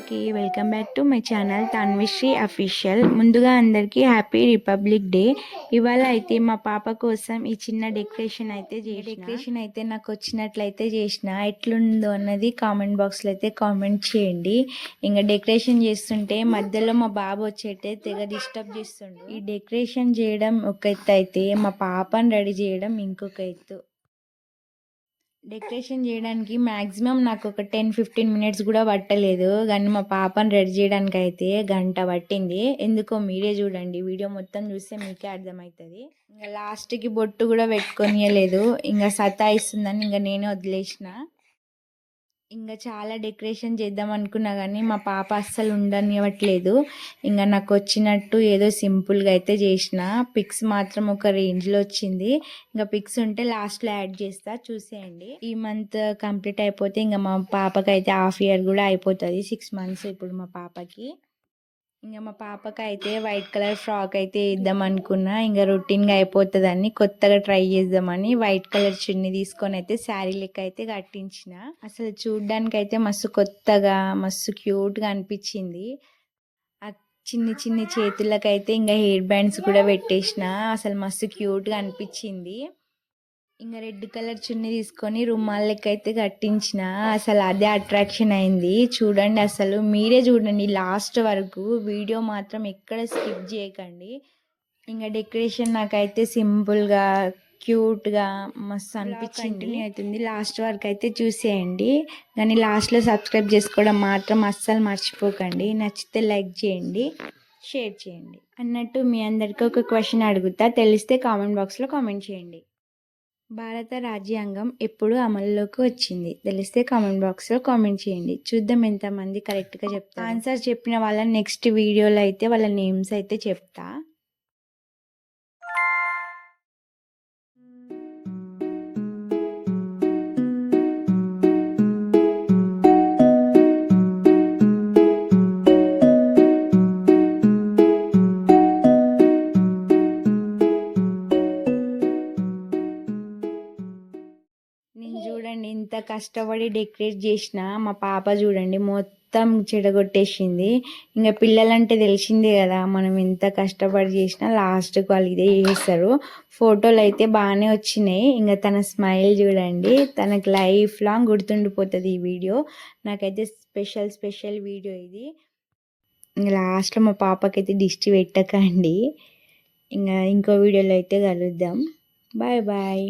అందరికీ welcome back to my channel Tanvishri official. ముందుగా అందరికీ హ్యాపీ రిపబ్లిక్ డే. ఇవాళ అయితే మా పాప కోసం ఈ చిన్న డెకరేషన్ అయితే నాకు వచ్చినట్లయితే చేసిన. ఎట్లుందో అన్నది కామెంట్ బాక్స్లో అయితే కామెంట్ చేయండి. ఇంకా డెకరేషన్ చేస్తుంటే మధ్యలో మా బాబు వచ్చేటే తెగ డిస్టర్బ్ చేస్తుండు. ఈ డెకరేషన్ చేయడం ఒక ఎత్తు అయితే మా పాపని రెడీ చేయడం ఇంకొక ఎత్తు. డెకరేషన్ చేయడానికి మ్యాక్సిమం నాకు ఒక 10-15 మినిట్స్ కూడా పట్టలేదు, కానీ మా పాపని రెడీ చేయడానికి అయితే గంట పట్టింది. ఎందుకో మీరే చూడండి, వీడియో మొత్తం చూస్తే మీకే అర్థమవుతుంది. ఇంకా లాస్ట్కి బొట్టు కూడా పెట్టుకొనియలేదు, ఇంకా సతాయిస్తుందని ఇంకా నేనే వదిలేసిన. ఇంకా చాలా డెకరేషన్ చేద్దాం అనుకున్నా కానీ మా పాప అస్సలు ఉండనివ్వట్లేదు. ఇంకా నాకు వచ్చినట్టు ఏదో సింపుల్గా అయితే చేసిన. పిక్స్ మాత్రం ఒక రేంజ్లో వచ్చింది. ఇంకా పిక్స్ ఉంటే లాస్ట్లో యాడ్ చేస్తా, చూసేయండి. ఈ మంత్ కంప్లీట్ అయిపోతే ఇంకా మా పాపకి అయితే హాఫ్ ఇయర్ కూడా అయిపోతుంది. 6 months ఇప్పుడు మా పాపకి. ఇంకా మా పాపకి అయితే వైట్ కలర్ ఫ్రాక్ అయితే వేద్దాం అనుకున్నా. ఇంకా రొటీన్గా అయిపోతుందని కొత్తగా ట్రై చేద్దామని వైట్ కలర్ చున్నీ తీసుకొని అయితే శారీ లెక్క అయితే కట్టించిన. అసలు చూడ్డానికి అయితే మస్తు కొత్తగా మస్తు క్యూట్గా అనిపించింది. ఆ చిన్ని చిన్ని చేతులకైతే ఇంకా హెయిర్ బ్యాండ్స్ కూడా పెట్టేసిన. అసలు మస్తు క్యూట్గా అనిపించింది. ఇంకా రెడ్ కలర్ చున్నీ తీసుకొని రుమాల్ లెక్క అయితే కట్టించిన. అసలు అదే అట్రాక్షన్ అయింది. చూడండి, అసలు మీరే చూడండి లాస్ట్ వరకు, వీడియో మాత్రం ఎక్కడ స్కిప్ చేయకండి. ఇంకా డెకరేషన్ నాకైతే సింపుల్గా క్యూట్గా మస్తు అనిపించింది. అవుతుంది లాస్ట్ వరకు అయితే చూసేయండి. కానీ లాస్ట్లో సబ్స్క్రైబ్ చేసుకోవడం మాత్రం అస్సలు మర్చిపోకండి. నచ్చితే లైక్ చేయండి, షేర్ చేయండి. అన్నట్టు మీ అందరికీ ఒక క్వశ్చన్ అడుగుతా, తెలిస్తే కామెంట్ బాక్స్లో కామెంట్ చేయండి. భారత రాజ్యాంగం ఎప్పుడు అమల్లోకి వచ్చింది? తెలిస్తే కామెంట్ బాక్స్లో కామెంట్ చేయండి. చూద్దాం ఎంతమంది కరెక్ట్గా చెప్తారు. ఆన్సర్ చెప్పిన వాళ్ళ నెక్స్ట్ వీడియోలో అయితే వాళ్ళ నేమ్స్ అయితే చెప్తా. నేను చూడండి ఇంత కష్టపడి డెకరేట్ చేసిన, మా పాప చూడండి మొత్తం చెడగొట్టేసింది. ఇంకా పిల్లలంటే తెలిసిందే కదా, మనం ఎంత కష్టపడి చేసినా లాస్ట్కి వాళ్ళు ఇదే చేస్తారు. ఫోటోలు అయితే బాగానే వచ్చినాయి. ఇంకా తన స్మైల్ చూడండి, తనకు లైఫ్ లాంగ్ గుర్తుండిపోతుంది ఈ వీడియో. నాకైతే స్పెషల్ వీడియో ఇది. ఇంకా లాస్ట్లో మా పాపకైతే దిష్టి పెట్టకండి. ఇంకా ఇంకో వీడియోలో అయితే కలుద్దాం. Bye bye.